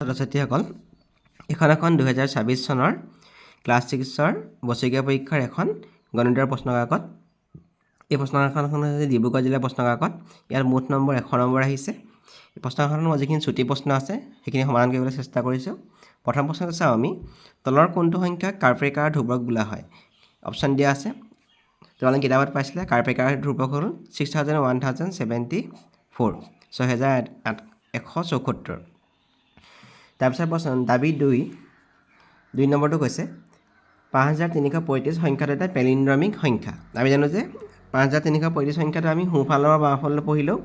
ছাত্ৰ-ছাত্ৰীসকল এখন 2026 চনৰ ক্লাছ 6ৰ বছৰীয়া পৰীক্ষাৰ এখন গণিতৰ প্ৰশ্নকাকত এই প্ৰশ্নকাকতখন হৈছে ডিব্ৰুগড় জিলাৰ প্ৰশ্নকাকত ইয়াৰ মুঠ নম্বৰ 100 নম্বৰ আহিছে এই প্ৰশ্নকাকতখনৰ যিখিনি ছুটি প্ৰশ্ন আছে সেইখিনি সমাধান কৰিবলৈ চেষ্টা কৰিছোঁ প্ৰথম প্ৰশ্নটো চাওঁ আমি তলৰ কোনটো সংখ্যাক কাৰ্পেকাৰ ধ্ৰুৱক বোলা হয় অপচন দিয়া আছে তোমালোকে কিতাপত পাইছিলে কাৰ্পেকাৰ ধ্ৰুৱক হ'ল 6000 6174 তাৰপিছত প্ৰশ্ন দাবী 2 নম্বৰটো কৈছে 5335 সংখ্যাটো এটা পেলিন্দ্ৰমিক সংখ্যা আমি জানো যে 5335 সংখ্যাটো আমি সোঁফালৰ পৰা বাওঁফাললৈ পঢ়িলেও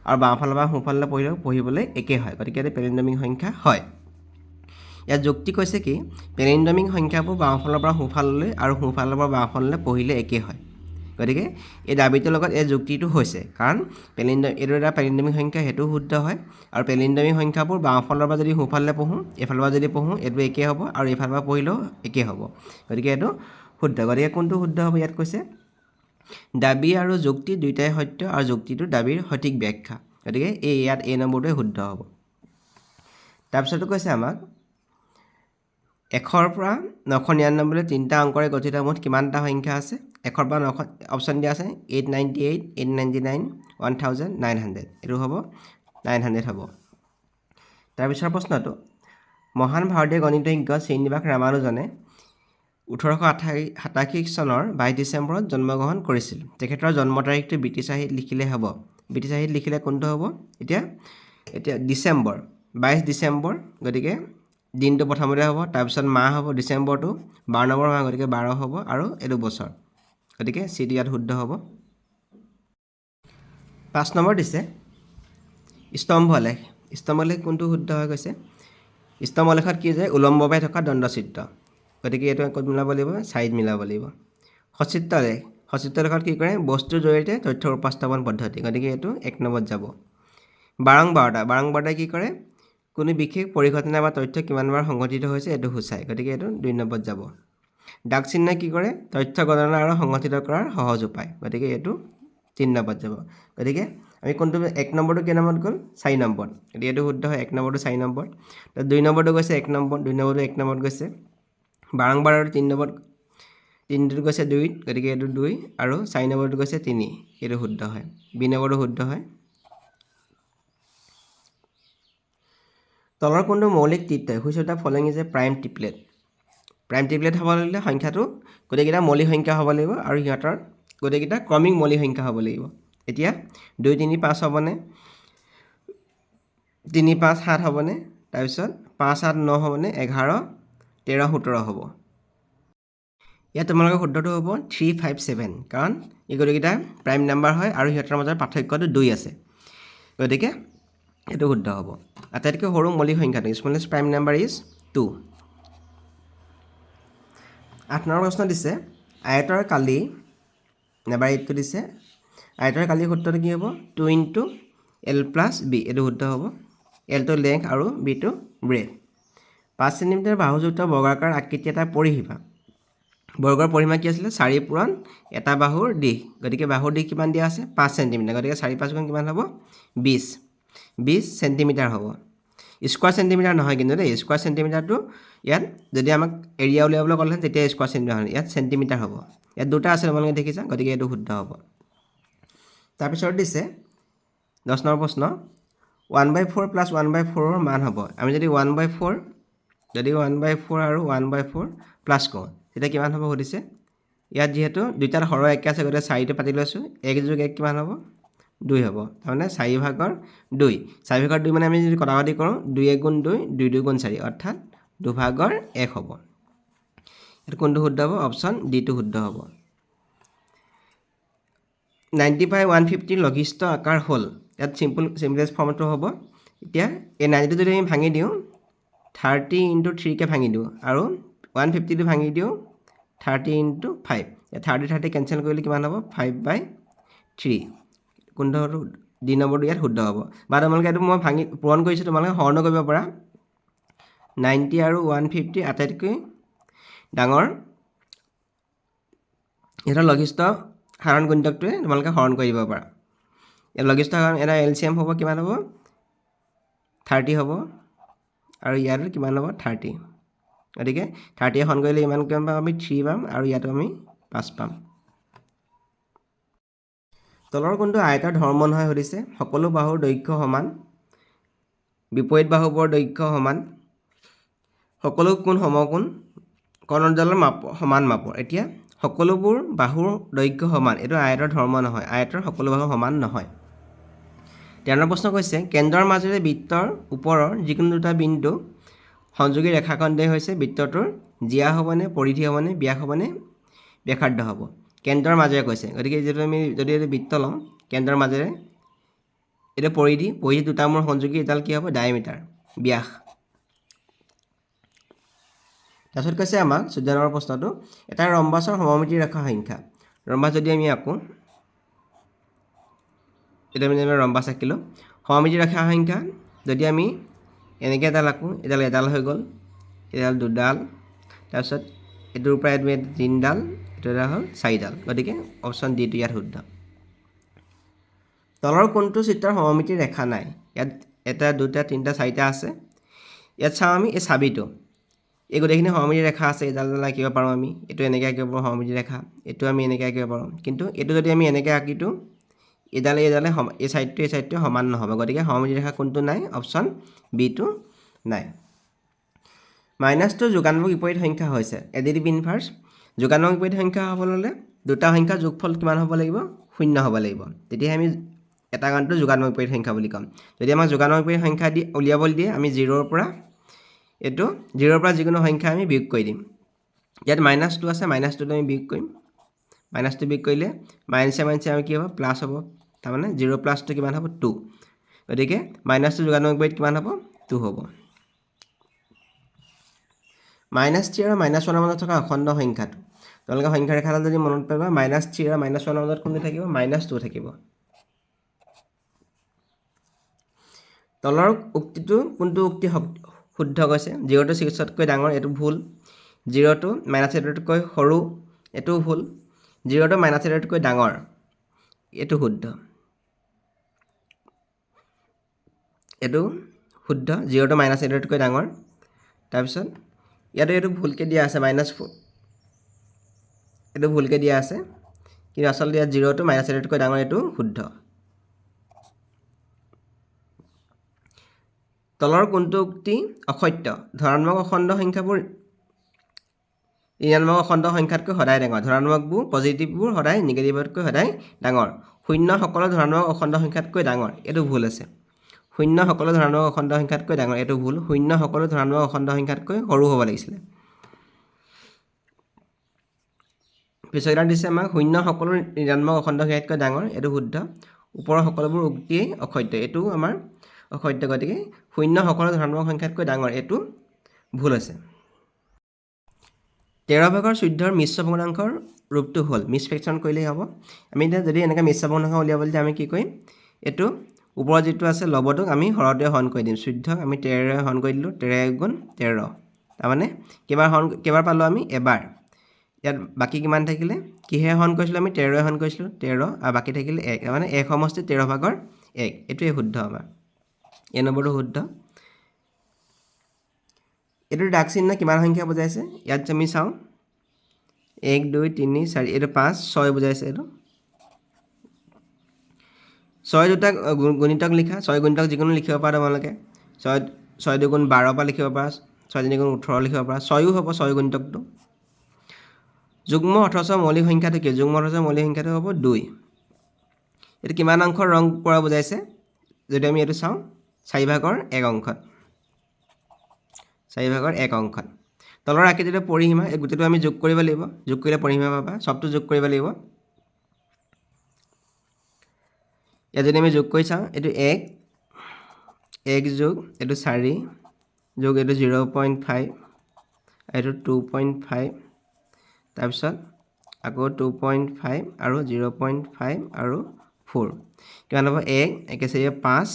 আৰু বাওঁফালৰ পৰা সোঁফাললৈ পঢ়িলেও পঢ়িবলৈ একে হয় গতিকে এটা পেলিন্দ্ৰমিক সংখ্যা হয় ইয়াৰ যুক্তি কৈছে কি পেলিন্দ্ৰমিক সংখ্যাবোৰ বাওঁফালৰ পৰা সোঁফাললৈ আৰু সোঁফালৰ পৰা বাওঁফাললৈ পঢ়িলে একে হয় গতিকে এই দাবীটোৰ লগত এই যুক্তিটো হৈছে কাৰণ এইটো এটা পেলিন্দ্ৰমিক সংখ্যা হেতু শুদ্ধ হয় আৰু পেলিন্দ্ৰমিক সংখ্যাবোৰ বাওঁফালৰ পৰা যদি সোঁফাললৈ পঢ়োঁ এফালৰ পৰা যদি পঢ়োঁ এইটো একে হ'ব আৰু এফালৰ পৰা পঢ়িলেও একে হ'ব গতিকে এইটো শুদ্ধ গতিকে কোনটো শুদ্ধ হ'ব ইয়াত কৈছে দাবী আৰু যুক্তি দুইটাই সত্য আৰু যুক্তিটো দাবীৰ সঠিক ব্যাখ্যা গতিকে ইয়াত এই নম্বৰটোৱে শুদ্ধ হ'ব তাৰপিছতো কৈছে আমাক 100ৰ পৰা 999 লৈ তিনিটা অংকৰে গঠিত মুঠ কিমানটা সংখ্যা আছে 100ৰ পৰা 900 অপশ্যন দিয়া আছে 898 899 1900 এইটো হ'ব 900 হ'ব তাৰপিছৰ প্ৰশ্নটো মহান ভাৰতীয় গণিতজ্ঞ শ্ৰীনিবাস ৰামানুজনে 1887 চনৰ 22 ডিচেম্বৰত জন্মগ্ৰহণ কৰিছিল তেখেতৰ জন্ম তাৰিখটো ব্ৰিটিছ আহিত লিখিলে হ'ব ব্ৰিটিছ আহিত লিখিলে কোনটো হ'ব এতিয়া ডিচেম্বৰ 22 ডিচেম্বৰ গতিকে দিনটো প্ৰথমতে হ'ব তাৰপিছত মাহ হ'ব ডিচেম্বৰটো 12 নম্বৰ মাহ গতিকে 12 হ'ব আৰু এইটো বছৰ গতিকে চিটো ইয়াত শুদ্ধ হ'ব 5 নম্বৰ দিছে স্তম্ভলেখ কোনটো শুদ্ধ হৈ গৈছে স্তম্ভলেখত কি যে উলম্বভাৱে থকা দণ্ডচিত্ৰ গতিকে এইটো ক'ত মিলাব লাগিব চাইড মিলাব লাগিব সচিত্ৰলেখত কি কৰে বস্তুৰ জৰিয়তে তথ্য উপস্থাপন পদ্ধতি গতিকে এইটো 1 নম্বৰত যাব বাৰংবাৰতাই কি কৰে কোনো বিশেষ পৰিঘটনা বা তথ্য কিমানবাৰ সংঘটিত হৈছে এইটো সূচায় গতিকে এইটো 2 নম্বৰত যাব ডাক চিহ্নই কি কৰে তথ্য গণনা আৰু সংগঠিত কৰাৰ সহজ উপায় গতিকে এইটো 3 নম্বৰত যাব গতিকে আমি কোনটো 1 নম্বৰটো কেই নম্বৰত গ'ল 4 নম্বৰত গতিকে এইটো শুদ্ধ হয় 1 নম্বৰটো 4 নম্বৰ 2 নম্বৰটো গৈছে 1 নম্বৰ 2 নম্বৰটো 1 নম্বৰত গৈছে বাৰংবাৰ আৰু 3 নম্বৰত 3টো গৈছে 2 গতিকে এইটো 2 আৰু 4 নম্বৰটো গৈছে 3 এইটো শুদ্ধ হয় বি নম্বৰটো শুদ্ধ হয় তলৰ কোনটো মৌলিক তৃতীয় which of the following is a prime triplet হ'ব লাগিলে সংখ্যাটো গোটেইকেইটা মৌলিক সংখ্যা হ'ব লাগিব আৰু সিহঁতৰ গোটেইকেইটা ক্ৰমিক মৌলিক সংখ্যা হ'ব লাগিব এতিয়া 2 3 5 হ'বনে 3 5 7 হ'বনে তাৰপিছত 5 7 9 হ'বনে 11 13 17 হ'ব ইয়াত তোমালোকৰ শুদ্ধটো হ'ব 3 5 7 কাৰণ এই গোটেইকেইটা প্ৰাইম নাম্বাৰ হয় আৰু সিহঁতৰ মাজৰ পাৰ্থক্যটো 2 আছে গতিকে এইটো শুদ্ধ হ'ব আটাইতকৈ সৰু মৌলিক সংখ্যাটো smallest prime number is 2 8 number প্ৰশ্ন দিছে আয়তৰ কালি নাম্বাৰ 8টো দিছে আয়তৰ কালি সূত্ৰটো কি হ'ব 2 * l + b এইটো শুদ্ধ হ'ব lটো লেংথ আৰু bটো ব্ৰেথ 5 চেণ্টিমিটাৰ বাহুযুক্ত বৰ্গাকাৰ আকৃতি এটা পৰিসীমা বৰ্গৰ পৰিসীমা কি আছিলে 4 পূৰণ এটা বাহুৰ দিশ গতিকে বাহুৰ দিশ কিমান দিয়া আছে 5 চেণ্টিমিটাৰ গতিকে 4 5 গুণ কিমান হ'ব 20 চেণ্টিমিটাৰ হ'ব স্কোৱাৰ চেণ্টিমিটাৰ নহয় কিন্তু দেই স্কোৱাৰ চেণ্টিমিটাৰটো ইয়াত যদি আমাক এৰিয়া উলিয়াবলৈ ক'লে তেতিয়া স্কোৱাৰ চেণ্টিমিটাৰ হয় ইয়াত চেণ্টিমিটাৰ হ'ব ইয়াত দুটা আছে তোমালোকে দেখিছা গতিকে এইটো শুদ্ধ হ'ব তাৰপিছত দিছে 10 নম্বৰ প্ৰশ্ন 1/4 + 1/4 ৰ মান হ'ব আমি যদি 1/4 আৰু 1/4 প্লাছ কৰোঁ তেতিয়া কিমান হ'ব সুধিছে ইয়াত যিহেতু দুইটাৰ হৰ একে আছে গতিকে 4টো পাতি লৈছোঁ 1 + 1 কিমান হ'ব 2 হ'ব তাৰমানে 4/2 4/2 মানে আমি যদি কটাকটি কৰোঁ 2 × 2 2 × 2 = 4 অৰ্থাৎ 2/1 হ'ব ইয়াত কোনটো শুদ্ধ হ'ব অপশ্যন ডিটো শুদ্ধ হ'ব 90/150 লঘিষ্ঠ আকাৰ হ'ল ইয়াত চিম্পলেষ্ট ফৰ্মটো হ'ব এতিয়া এই 90টো যদি আমি ভাঙি দিওঁ 30 × 3 কে ভাঙি দিওঁ আৰু 150টো ভাঙি দিওঁ 30 × 5 30 কেঞ্চেল কৰিলে কিমান হ'ব 5/3 কোনটো ডি নম্বৰটো ইয়াত শুদ্ধ হ'ব বা তোমালোকে এইটো মই ভাঙি পূৰণ কৰিছোঁ তোমালোকে হৰণ কৰিব পাৰা 90 আৰু 150 আটাইতকৈ ডাঙৰ এটা লঘিষ্ঠ সাধাৰণ গুণিতকটোৱে তোমালোকে হৰণ কৰিব পাৰা ইয়াত লঘিষ্ঠ সাধাৰণ এটা এলচিএম হ'ব কিমান হ'ব 30 হ'ব আৰু ইয়াতো কিমান হ'ব 30 গতিকে 30 হৰণ কৰিলে ইমান কিমান পাম আমি 3 পাম আৰু ইয়াতো আমি 5 পাম তলৰ কোনটো আয়তৰ ধৰ্ম নহয় সুধিছে সকলো বাহুৰ দৈৰ্ঘ্য সমান বিপৰীত বাহুবোৰৰ দৈৰ্ঘ্য সমান সকলো কোণ সমকোণ কৰ্ণজালৰ মাপ সমান মাপৰ এতিয়া সকলোবোৰ বাহুৰ দৈৰ্ঘ্য সমান এইটো আয়তৰ ধৰ্ম নহয় আয়তৰ সকলো বাহু সমান নহয় 13 প্ৰশ্ন কৈছে কেন্দ্ৰৰ মাজেৰে বৃত্তৰ ওপৰৰ যিকোনো দুটা বিন্দু সংযোগী ৰেখাখণ্ডে হৈছে বৃত্তটোৰ জিয়া হ'বনে পৰিধি হ'বনে ব্যাস হ'বনে ব্যাসাৰ্ধ হ'ব কেন্দ্ৰৰ মাজেৰে কৈছে গতিকে যেটো আমি যদি এটা বৃত্ত লওঁ কেন্দ্ৰৰ মাজেৰে এটা পৰিধি দুটা মূৰ সংযোগী এডাল কি হ'ব ডায়ামিটাৰ ব্যাস তাৰপিছত কৈছে আমাক 14 নম্বৰ প্ৰশ্নটো এটা ৰম্বাসৰ সমমিতি ৰেখা সংখ্যা ৰম্বাস যদি আমি আঁকো এটা আমি ৰম্বাস আঁকিলো সমমিতি ৰেখা সংখ্যা যদি আমি এনেকৈ এডাল আঁকো এডাল হৈ গ'ল এডাল দুডাল তাৰপিছত এটোৰ পৰা এটো তিনডাল এটো এডাল হ'ল চাৰিডাল গতিকে অপশ্যন ডি টো ইয়াত শুদ্ধ তলৰ কোনটো চিত্ৰৰ সমমিতি ৰেখা নাই ইয়াত এটা দুটা তিনটা চাৰিটা আছে ইয়াত চাওঁ আমি এই চাবিটো এই গোটেইখিনি সমমিতি ৰেখা আছে এডাল আঁকিব পাৰোঁ আমি এইটো এনেকৈ আঁকিব পাৰোঁ সমমিতি ৰেখা এইটো আমি এনেকৈ আঁকিব পাৰোঁ কিন্তু এইটো যদি আমি এনেকৈ আঁকিটো এডালে এই সাইডটো সমান নহ'ব গতিকে সমমিতি ৰেখা কোনটো নাই অপশ্যন বি টো নাই মাইনাছটো যোগাত্মক বিপৰীত সংখ্যা হৈছে এডিটিভ ইনভাৰ্স যোগাত্মক বিপৰীত সংখ্যা হ'বলৈ হ'লে দুটা সংখ্যাৰ যোগফল কিমান হ'ব লাগিব 0 হ'ব লাগিব তেতিয়া আমি এটা গানটো যোগাত্মক বিপৰীত সংখ্যা বুলি ক'ম যদি আমাক যোগাত্মক বিপৰীত সংখ্যা দি উলিয়াবলৈ দিয়ে আমি 0 ৰ পৰা এটো 0 ৰ পৰা যিকোনো সংখ্যা আমি বিয়োগ কৰি দিম ইয়াত -2 আছে -2 আমি বিয়োগ কৰিম -2 বিয়োগ কৰিলে মাইনাছে আমি কি হ'ব প্লাস হ'ব তাৰ মানে 0 প্লাস টো কিমান হ'ব 2 গতিকে -2 যোগাত্মক বিপৰীত কিমান হ'ব 2 হ'ব -3 আৰু -1 মাজত থকা অখণ্ড সংখ্যাটো তোমালোকে সংখ্যা ৰেখাডাল যদি মনত পেলোৱা -3 আৰু -1 মাজত কোনটো থাকিব -2 থাকিব তলৰ উক্তিটো কোনটো উক্তি শুদ্ধ কৈছে 0 টো 6 তকৈ ডাঙৰ এটো ভুল 0 টো -8 তকৈ সৰু এটো ভুল 0 টো -8 তকৈ ডাঙৰ এটো শুদ্ধ এটো শুদ্ধ 0 টো -8 তকৈ ডাঙৰ তাৰপিছত ইয়াতে এটো ভুলকে দিয়া আছে -4 এটো ভুলকে দিয়া আছে কিন্তু আসলে ইয়াত 0 টো -8 তকৈ ডাঙৰ এটো শুদ্ধ তলৰ কোনটো উক্তি অসত্য ধনাত্মক অখণ্ড সংখ্যাবোৰ ঋণাত্মক অখণ্ড সংখ্যাতকৈ সদায় ডাঙৰ ধনাত্মকবোৰ পজিটিভবোৰ সদায় নিগেটিভতকৈ সদায় ডাঙৰ শূন্য সকলো ধনাত্মক অখণ্ড সংখ্যাতকৈ ডাঙৰ এটো ভুল আছে শূন্য সকলো ধনাত্মক অখণ্ড সংখ্যাতকৈ ডাঙৰ এটো ভুল শূন্য সকলো ধনাত্মক অখণ্ড সংখ্যাতকৈ সৰু হ'ব লাগিছিল পিছৰটা দিছে আমাক শূন্য সকলো ঋণাত্মক অখণ্ড সংখ্যাতকৈ ডাঙৰ এটো শুদ্ধ ওপৰৰ সকলোবোৰ উক্তিয়ে অসত্য এটো আমাৰ অসত্য গতিকে শূন্য সকলো ধনাত্মক সংখ্যাতকৈ ডাঙৰ এটো ভুল আছে 13/14 মিশ্ৰ ভগ্নাংশৰ ৰূপটো হ'ল মিক্স ফ্ৰেকচন কৰিলেই হ'ব আমি যদি এনেকৈ মিশ্ৰ ভগ্নাংশ উলিয়াবলৈ দিয়ে আমি কি কৰিম এটো ওপৰৰ যেটো আছে লবটোক আমি হৰতে হৰণ কৰি দিম 14 আমি 13 ৰে হৰণ কৰি দিলো 13 * 13 তাৰ মানে কেবাৰ পালো আমি এবাৰ ইয়াত বাকি কিমান থাকিলে কিহে হৰণ কৰিছিলো আমি 13 ৰে হৰণ কৰিছিলো 13 আৰু বাকি থাকিলে 1 মানে 1 সমষ্টি 13/1 এটোৱে শুদ্ধ আমাৰ এই নম্বৰটো শুদ্ধ এটো ডাক চিহ্ন কিমান সংখ্যা বুজাইছে ইয়াত আমি চাও 1 2 3 4 এটো 5 6 বুজাইছে এটো 6 দুটা গণিতক লিখা 6 গণিতক যিকোনো লিখিব পাৰা তোমালোকে 6 2 গুণ 12 পৰা লিখিব পাৰা 6 3 গুণ 18 লিখিব পাৰা 6 হ'ব 6 গণিতকটো যুগ্ম 18 মৌলিক সংখ্যাটো কি যুগ্ম 18 মৌলিক সংখ্যাটো হ'ব 2 এটো কিমান অংকৰ ৰং পৰা বুজাইছে যদি আমি এটো চাও 4/1 অংকত 4/1 অংকত তলৰ আকৃতিটো পৰিসীমা এই গুটেটো আমি যোগ কৰিব লাগিব যোগ কৰিলে পৰিসীমা পাবা সবটো যোগ কৰিব লাগিব ইয়াত যদি আমি যোগ কৰি চাওঁ এটো 1 যোগ এটো 4 যোগ এটো 0.5 এটো 2.5 তাৰপিছত আকৌ 2.5 আৰু 0.5 আৰু 4 কিমান হ'ব 1 একে চাৰিয়ে 5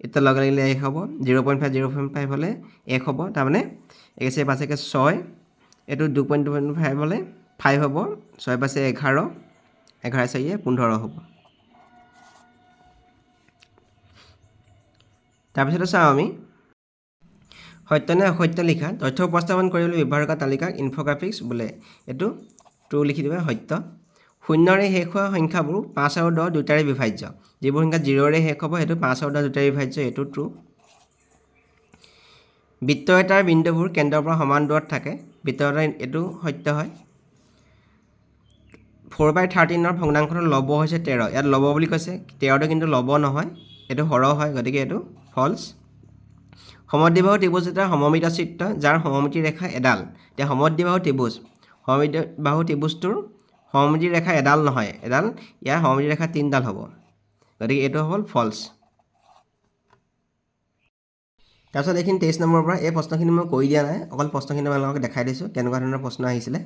এটা লগ লাগিলে 1 হ'ব 0.5 হলে 1 হ'ব তাৰ মানে একে চাৰিয়ে 5 একে 6 এটো 2.5 হলে 5 হ'ব 6 5 11 11 চাৰিয়ে 15 হ'ব তাৰপিছত চাওঁ আমি সত্য নে অসত্য লিখা তথ্য উপস্থাপন কৰিবলৈ ব্যৱহাৰ কৰা তালিকাক ইনফ'গ্ৰাফিক্স বোলে এইটো ট্ৰু লিখি দিবা সত্য শূন্যৰে শেষ হোৱা সংখ্যাবোৰ 5 আৰু 10 দুটাৰে বিভাজ্য যিবোৰ সংখ্যা 0ৰে শেষ হ'ব সেইটো 5 আৰু 10 দুটাৰে বিভাজ্য এইটো ট্ৰু বৃত্ত এটাৰ বিন্দুবোৰ কেন্দ্ৰৰ পৰা সমান দূৰত থাকে বৃত্ত এটা এইটো সত্য হয় 4/13 ভগ্নাংশৰ লব হৈছে 13 ইয়াত লব বুলি কৈছে 13টো কিন্তু লব নহয় এইটো হৰহ হয় গতিকে এইটো ফলছ সমদ্বিবাহু ত্ৰিভুজ এটাৰ সমমিত চিত্ৰ যাৰ সমমিতি ৰেখা এডাল এতিয়া সমদ্বিবাহু ত্ৰিভুজটোৰ সমমিতি ৰেখা এডাল নহয় এডাল ইয়াৰ সমমিতি ৰেখা 3ডাল হ'ব গতিকে এইটো হ'ল ফলছ তাৰপিছত এইখিনি 23 নম্বৰৰ পৰা এই প্ৰশ্নখিনি মই কৰি দিয়া নাই অকল প্ৰশ্নখিনি আপোনালোকক দেখাই দিছোঁ কেনেকুৱা ধৰণৰ প্ৰশ্ন আহিছিলে